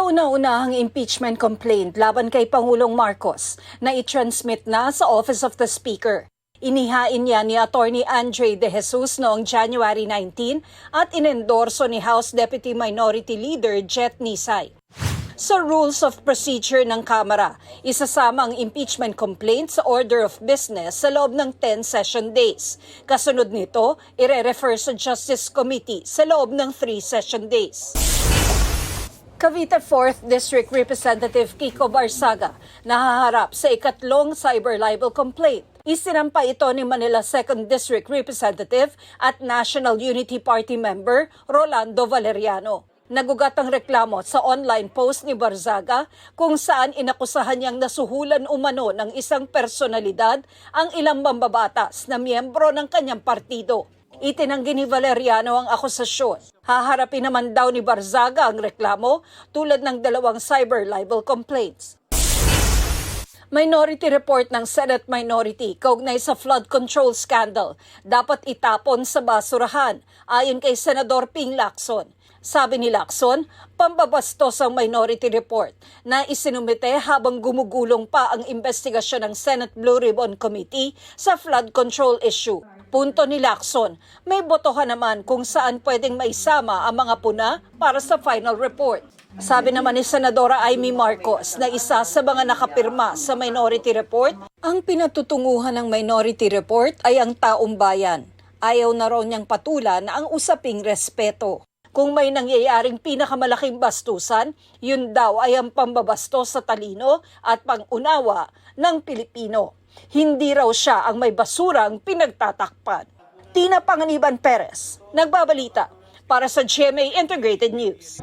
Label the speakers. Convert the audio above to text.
Speaker 1: Kauna-unahang impeachment complaint laban kay Pangulong Marcos na i-transmit na sa Office of the Speaker. Inihain niya ni Attorney Andre De Jesus noong January 19 at inendorso ni House Deputy Minority Leader Jet Nisay. Sa Rules of Procedure ng Kamara, isasama ang impeachment complaint sa Order of Business sa loob ng 10 session days. Kasunod nito, ire-refer sa Justice Committee sa loob ng 3 session days. Cavite 4th District Representative Kiko Barsaga nahaharap sa ikatlong cyber libel complaint. Isinampa ito ni Manila 2nd District Representative at National Unity Party member Rolando Valeriano. Nagugat ang reklamo sa online post ni Barzaga kung saan inakusahan niyang nasuhulan umano ng isang personalidad ang ilang mambabatas na miyembro ng kanyang partido. Itinanggi ni Valeriano ang akusasyon. Haharapin naman daw ni Barzaga ang reklamo tulad ng 2 cyber libel complaints. Minority report ng Senate Minority kaugnay sa flood control scandal dapat itapon sa basurahan ayon kay Senador Ping Lacson. Sabi ni Lacson, pambabastos ang minority report na isinumite habang gumugulong pa ang investigasyon ng Senate Blue Ribbon Committee sa flood control issue. Punto ni Lacson, may botohan naman kung saan pwedeng maisama ang mga puna para sa final report. Sabi naman ni Senadora Amy Marcos na isa sa mga nakapirma sa minority report, ang pinatutunguhan ng minority report ay ang taong bayan. Ayaw na raw niyang patulan ang usaping respeto. Kung may nangyayaring pinakamalaking bastusan, yun daw ay ang pambabastos sa talino at pangunawa ng Pilipino. Hindi raw siya ang may basurang pinagtatakpan. Tina Panganiban Perez, nagbabalita para sa GMA Integrated News.